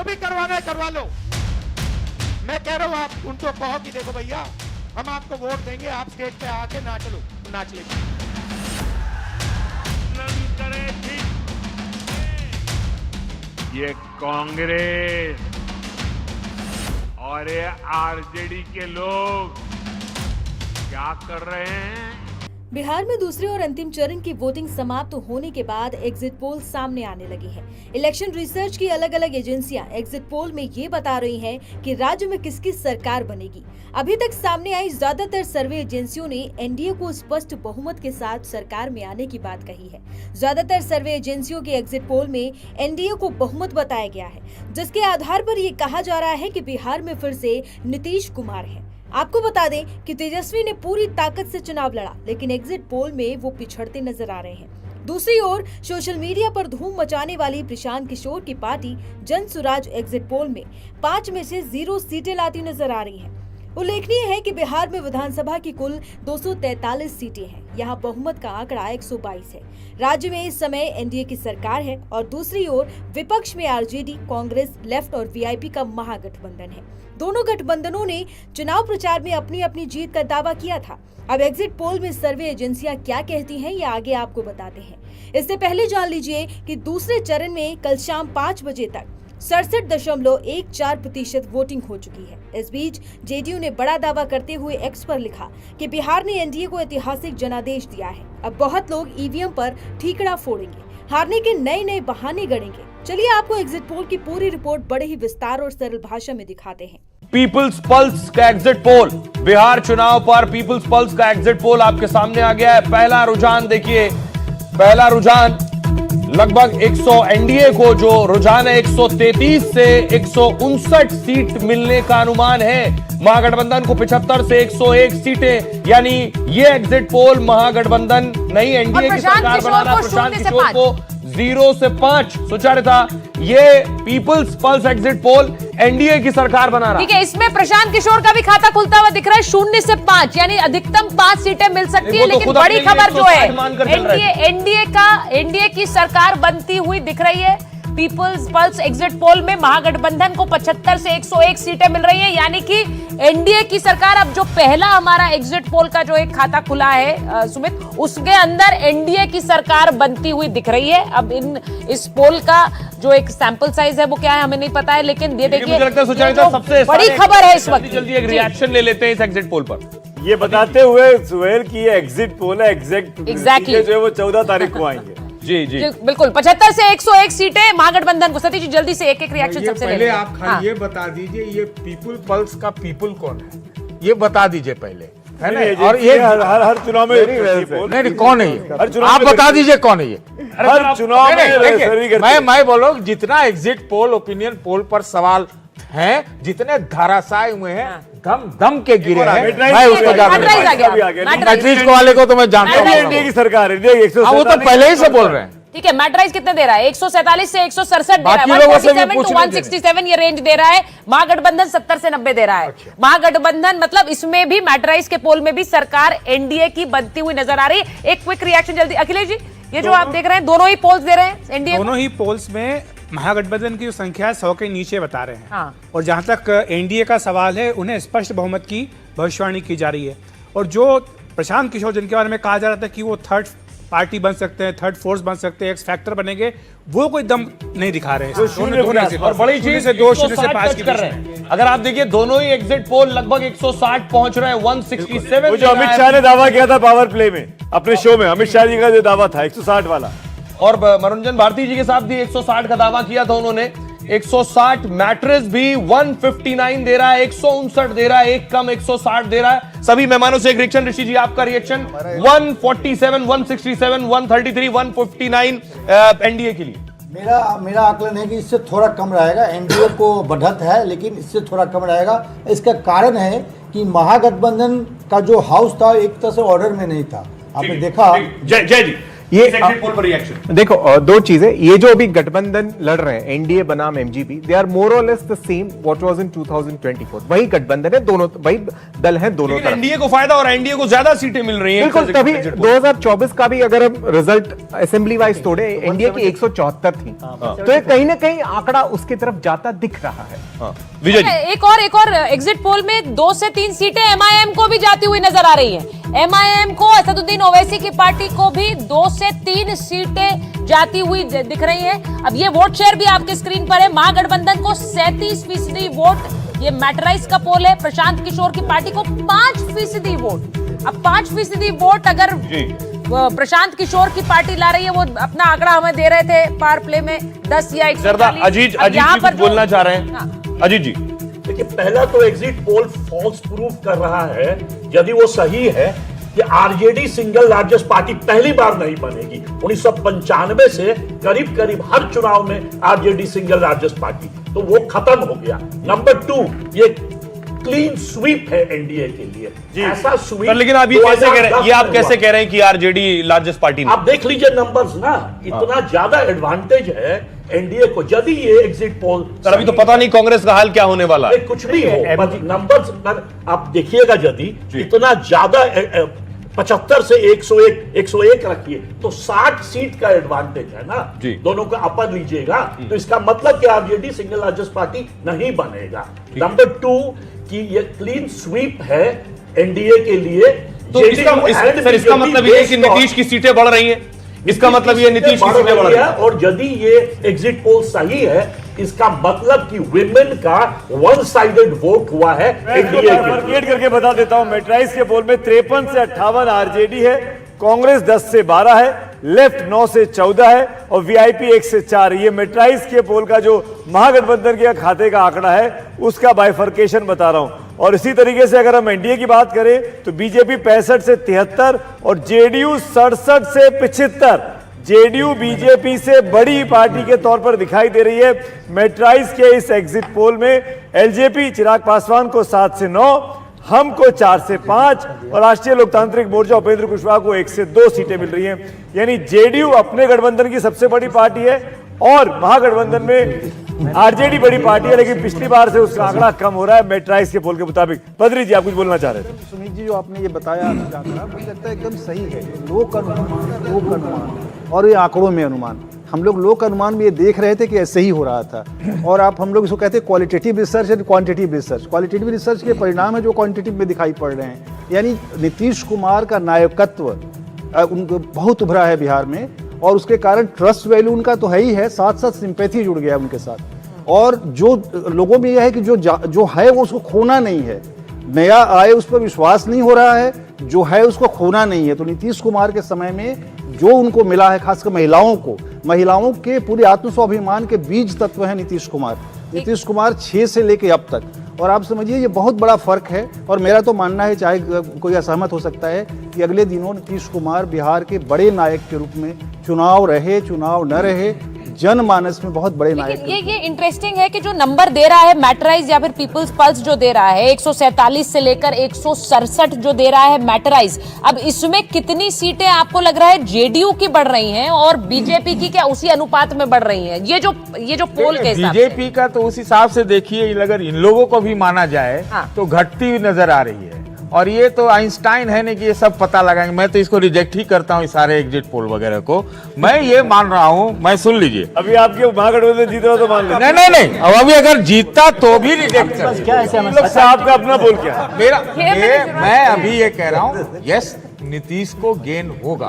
भी करवाना है करवा लो। मैं कह रहा हूं आप उनको कहो कि देखो भैया हम आपको वोट देंगे, आप स्टेज पे आके नाच लो, नाच लेंगे। ये कांग्रेस और ये आरजेडी के लोग क्या कर रहे हैं? बिहार में दूसरे और अंतिम चरण की वोटिंग समाप्त होने के बाद एग्जिट पोल सामने आने लगे हैं। इलेक्शन रिसर्च की अलग अलग एजेंसियां एग्जिट पोल में ये बता रही हैं कि राज्य में किसकी सरकार बनेगी। अभी तक सामने आई ज्यादातर सर्वे एजेंसियों ने एनडीए को स्पष्ट बहुमत के साथ सरकार में आने की बात कही है। ज्यादातर सर्वे एजेंसियों के एग्जिट पोल में एनडीए को बहुमत बताया गया है, जिसके आधार पर ये कहा जा रहा है कि बिहार में फिर से नीतीश कुमार है। आपको बता दें कि तेजस्वी ने पूरी ताकत से चुनाव लड़ा, लेकिन एग्जिट पोल में वो पिछड़ते नजर आ रहे हैं। दूसरी ओर सोशल मीडिया पर धूम मचाने वाली प्रशांत किशोर की party Jan Suraaj exit poll में 5 में से 0 सीटें लाती नजर आ रही हैं। उल्लेखनीय है कि बिहार में विधानसभा की कुल 243 सीटें हैं। यहाँ बहुमत का आंकड़ा 122 है। राज्य में इस समय एनडीए की सरकार है और दूसरी ओर विपक्ष में आरजेडी, कांग्रेस, लेफ्ट और वीआईपी का महागठबंधन है। दोनों गठबंधनों ने चुनाव प्रचार में अपनी अपनी जीत का दावा किया था। अब एग्जिट पोल में सर्वे एजेंसियां क्या कहती हैं, ये आगे आपको बताते हैं। इससे पहले जान लीजिए कि दूसरे चरण में कल शाम 5 बजे तक 67.14% वोटिंग हो चुकी है। इस बीच जेडीयू ने बड़ा दावा करते हुए एक्स पर लिखा कि बिहार ने एनडीए को ऐतिहासिक जनादेश दिया है। अब बहुत लोग ईवीएम पर ठीकरा फोड़ेंगे, हारने के नए नए बहाने गढ़ेंगे। चलिए आपको एग्जिट पोल की पूरी रिपोर्ट बड़े ही विस्तार और सरल भाषा में दिखाते हैं। पीपल्स पल्स का एग्जिट पोल, बिहार चुनाव पर पीपल्स पल्स का एग्जिट पोल आपके सामने आ गया है। पहला रुझान देखिए, पहला रुझान लगभग 100 एनडीए को जो रुझान है 133 से 159 सीट मिलने का अनुमान है। महागठबंधन को 75 से 101 सीटें, यानी ये एग्जिट पोल महागठबंधन नहीं एनडीए की सरकार बनाना। प्रशांत किशोर को 0 से 5 सुचारिता, ये People's Pulse exit poll NDA की सरकार बना रहा। ठीक है, इसमें प्रशांत किशोर का भी खाता खुलता हुआ दिख रहा है। 0 से 5 यानी अधिकतम 5 सीटें मिल सकती है। लेकिन बड़ी खबर जो है एनडीए की सरकार बनती हुई दिख रही है। पीपल्स पल्स एग्जिट पोल में महागठबंधन को 75 से 101 सीटें मिल रही है, यानी कि एनडीए की सरकार। अब जो पहला हमारा एग्जिट पोल का जो एक खाता खुला है सुमित, उसके अंदर एनडीए की सरकार बनती हुई दिख रही है। अब इस पोल का जो एक सैंपल साइज है वो क्या है हमें नहीं पता है, लेकिन ये देखिए सबसे बड़ी खबर है इस वक्त। जल्दी एक रिएक्शन ले लेते हैं इस एग्जिट पोल पर, ये बताते हुए सुहेल की ये एग्जिट पोल है। एग्जैक्टली जो है वो 14 तारीख को आएंगे। जी बिल्कुल 75 से 101 सीटें महागठबंधन को। सतीश जी जल्दी से एक रिएक्शन सबसे पहले आप खाली ये बता दीजिए ये पीपल पल्स का पीपल कौन है, ये बता दीजिए पहले, है ना? और ये हर चुनाव में नहीं कौन है ये, हर चुनाव आप बता दीजिए कौन है ये। हर चुनाव में मैं बोलो जितना एग्जिट पोल ओपिनियन पोल पर सवाल हैं, जितने धराशायी हुए हैं, दम के गिरे हैं, मैं उसको मैट्रिक्स वाले को तो मैं जानता हूँ। एनडीए की सरकार है, वो तो पहले ही से बोल रहे हैं। ठीक है, मैट्राइज कितने दे रहा है? 147 से 167 दे रहा है, 147 to 167 ये रेंज दे रहा है। महागठबंधन 70 से 90 दे रहा है। महागठबंधन मतलब इसमें भी मैट्राइज के पोल में भी सरकार एनडीए की बनती हुई नजर आ रही है। एक क्विक रिएक्शन जल्दी अखिलेश जी, ये जो आप देख रहे हैं दोनों ही पोल्स दे रहे हैं एनडीए, दोनों ही पोल्स में महागठबंधन की जो संख्या है 100 के नीचे बता रहे हैं। हाँ। और जहां तक एनडीए का सवाल है, उन्हें स्पष्ट बहुमत की भविष्यवाणी की जा रही है। और जो प्रशांत किशोर जिनके बारे में कहा जा रहा था कि वो थर्ड पार्टी बन सकते हैं, थर्ड फोर्स बन सकते हैं, एक्स फैक्टर बनेंगे, वो कोई दम नहीं दिखा रहे हैं। और बड़ी चीज से 2 से 5 की कर रहे हैं। अगर आप देखिए दोनों ही एग्जिट पोल लगभग 160 पहुंच रहे हैं, 167। वो जो अमित शाह ने दावा किया था पावर प्ले में अपने शो में, अमित शाह जी का जो दावा था 160 वाला, और मनोरंजन भारती जी के साथ भी 160 का दावा किया था उन्होंने। 160 मैट्रिक्स भी 159 दे रहा है, 159 दे रहा है, एक कम 160 दे रहा है। सभी मेहमानों से एक रिएक्शन, ऋषि जी आपका रिएक्शन। 147, 167, 133, 159 एनडीए के लिए। मेरा आकलन है कि इससे थोड़ा कम रहेगा। एनडीए को बढ़त है लेकिन इससे थोड़ा कम रहेगा। इसका कारण है कि महागठबंधन का जो हाउस था एक तरह से ऑर्डर में नहीं था। आपने देखा जय जी ये एग्जिट पोल पर रिएक्शन। देखो दो चीजें, ये जो अभी गठबंधन लड़ रहे हैं एनडीए बनाम एमजीपी, दे आर मोर और less the same what was in 2024। वही गठबंधन है, दोनों वही दल हैं दोनों तरफ। एनडीए को फायदा और एनडीए को ज्यादा सीटें मिल रही हैं। बिल्कुल, तभी 2024 का भी अगर हम रिजल्ट असेंबली वाइज तोड़े, एनडीए की 174 थी, तो ये कहीं ना कहीं आंकड़ा उसकी तरफ जाता दिख रहा है। विजय जी, एक और एग्जिट पोल में 2 से 3 सीटें एमआईएम को भी जाती हुई नजर आ रही हैं। एमआईएम को, असदुद्दीन ओवैसी की पार्टी को भी 2 से 3 सीटें जाती हुई दिख रही हैं। अब ये वोट शेयर भी आपके स्क्रीन पर है। महागठबंधन को 37% वोट, ये मैटराइज का पोल है। प्रशांत किशोर की पार्टी को 5% वोट। अब 5% वोट अगर प्रशांत किशोर की पार्टी ला रही है, वो अपना आंकड़ा हमें दे रहे थे पावर प्ले में 10 या 140। अजीत जी कुछ बोलना चाह रहे हैं। अजीत जी, देखिए, पहला तो एग्जिट पोल फॉल्स प्रूफ कर रहा है, यदि वो सही है कि आरजेडी सिंगल लार्जेस्ट पार्टी पहली बार नहीं बनेगी। 1995 से करीब करीब हर चुनाव में आरजेडी सिंगल लार्जेस्ट पार्टी, तो वो खत्म हो गया। नंबर 2, ये क्लीन स्वीप है एनडीए के लिए, ऐसा स्वीप। लेकिन आप ये कैसे कह रहे हैं, ये आप कैसे कह रहे हैं कि आरजेडी लार्जेस्ट पार्टी नहीं? आप देख लीजिए नंबर्स ना, इतना ज्यादा एडवांटेज है एनडीए को। यदि ये एग्जिट पोल, सर अभी तो पता नहीं कांग्रेस का हाल क्या होने वाला है। कुछ भी हो, नंबर्स आप देखिएगा, यदि इतना ज्यादा 75 से 101 रखिए तो 60 सीट का एडवांटेज है ना, दोनों का अपर लीजिएगा, तो इसका मतलब कि आरजेडी सिंगल लार्जेस्ट पार्टी नहीं बनेगा। नंबर 2 कि ये क्लीन स्वीप है एनडीए के लिए। तो इसका मतलब ये है कि नीतीश की सीटें बढ़ रही हैं। इसका मतलब ये नीतीश की सीटें बढ़ रही है। और यदि ये एग्जिट पोल सही है, इसका मतलब कि विमेन का वन साइडेड वोट हुआ है एनडीए के। करके बता देता हूं, मेट्राइज के पोल में 53 से 58 आरजेडी है, कांग्रेस 10 से 12 है, लेफ्ट 9 से 14 है और वीआईपी 1 से 4। ये मेट्राइज के पोल का जो महागठबंधन के खाते का आंकड़ा है, उसका बाइफर्केशन बता रहा हूं। और इसी तरीके से अगर हम एनडीए की बात करें तो बीजेपी 65 से 73 और जेडीयू 67 से 75। जेडीयू बीजेपी से बड़ी पार्टी के तौर पर दिखाई दे रही है मेट्राइज के इस एग्जिट पोल में। एलजेपी चिराग पासवान को 7 से 9, हमको 4 से 5 और राष्ट्रीय लोकतांत्रिक मोर्चा उपेंद्र कुशवाहा को 1 से 2 सीटें मिल रही हैं। यानी जेडीयू अपने गठबंधन की सबसे बड़ी पार्टी है और महागठबंधन में आरजेडी बड़ी पार्टी है, लेकिन पिछली बार से उसका आंकड़ा कम हो रहा है मेट्राइज के पोल के मुताबिक। बद्री जी, आप कुछ बोलना चाह रहे थे? सुमित जी, जो आपने ये बताया आंकड़ा, मुझे लगता है एकदम सही है। लोक अनुमान और ये आंकड़ों में अनुमान, हम लोग लोक अनुमान में ये देख रहे थे कि ऐसे ही हो रहा था। और आप हम लोग इसको कहते हैं qualitative research and quantitative research. Qualitative research के परिणाम है जो क्वांटिटेटिव में दिखाई पड़ रहे हैं। यानी नीतीश कुमार का नायकत्व उनको बहुत उभरा है बिहार में, और उसके कारण ट्रस्ट वैल्यू उनका तो है ही है, साथ साथ सिंपैथी जुड़ गया उनके साथ। और जो लोगों में यह है कि जो है वो उसको खोना नहीं है, नया आए उस पर विश्वास नहीं हो रहा है, जो है उसको खोना नहीं है। तो नीतीश कुमार के समय में जो उनको मिला है, खासकर महिलाओं के पूरे आत्मस्वाभिमान के बीज तत्व है नीतीश कुमार। नीतीश कुमार 6 से लेके अब तक, और आप समझिए ये बहुत बड़ा फर्क है। और मेरा तो मानना है, चाहे कोई असहमत हो सकता है, कि अगले दिनों नीतीश कुमार बिहार के बड़े नायक के रूप में, चुनाव रहे चुनाव न रहे, जनमानस में बहुत बड़े नायक। ये इंटरेस्टिंग है कि जो नंबर दे रहा है मैटराइज या फिर पीपल्स पल्स जो दे रहा है 147 से लेकर 167 जो दे रहा है मैटराइज, अब इसमें कितनी सीटें आपको लग रहा है जेडीयू की बढ़ रही हैं और बीजेपी की क्या उसी अनुपात में बढ़ रही हैं? ये जो पोल के हिसाब से बीजेपी का तो उस हिसाब से देखिए, अगर इन लोगों को भी माना जाए तो घटती हुई नजर आ रही है। और ये तो आइंस्टाइन है नहीं कि ये सब पता लगाएंगे। मैं तो इसको रिजेक्ट ही करता हूँ, सारे एग्जिट पोल वगैरह को। मैं ये मान रहा हूँ, मैं सुन लीजिए, अभी आपके महागठबंधन जीत रहा तो मान लीजिए। नहीं, अब अभी अगर जीतता तो भी रिजेक्ट कर। क्या ऐसे आपका अपना बोल क्या मेरा मैं अभी ये कह रहा हूँ, यस नीतीश को गेन होगा,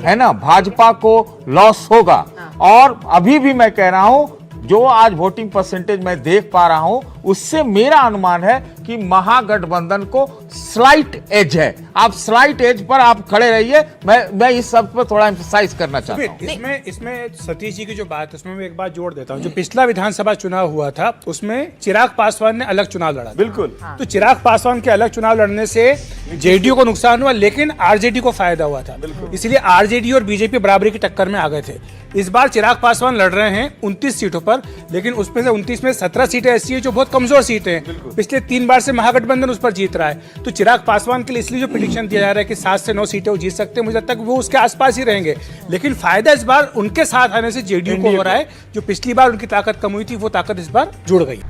है ना, भाजपा को लॉस होगा। और अभी भी मैं कह रहा हूँ, जो आज वोटिंग परसेंटेज मैं देख पा रहा हूं, उससे मेरा अनुमान है कि महागठबंधन को स्लाइट एज है। आप स्लाइट एज पर आप खड़े रहिए। मैं इस सब पर थोड़ा एम्फसाइज करना चाहता हूं। इसमें सतीश जी की जो बात है उसमें मैं एक बात जोड़ देता हूं। जो पिछला विधानसभा चुनाव हुआ था उसमें चिराग पासवान ने अलग चुनाव लड़ा। बिल्कुल। तो चिराग पासवान के अलग चुनाव लड़ने से जेडीयू को नुकसान हुआ, लेकिन आरजेडी को फायदा हुआ था। इसलिए आरजेडी और बीजेपी बराबरी की टक्कर में आ गए थे। इस बार चिराग पासवान लड़ रहे हैं 29 सीटों पर, लेकिन उसमें से 29 में 17 सीटें ऐसी है जो बहुत कमजोर सीटें हैं। पिछले 3 बार बार से महागठबंधन उस पर जीत रहा है। तो चिराग पासवान के लिए इसलिए जो प्रेडिक्शन दिया जा रहा है कि 7 से 9 सीटें वो जीत सकते हैं, मुझे लगता है कि वो उसके आसपास ही रहेंगे। लेकिन फायदा इस बार उनके साथ आने से जेडीयू को हो रहा है। जो पिछली बार उनकी ताकत कम हुई थी, वो ताकत इस बार जुड़ गई।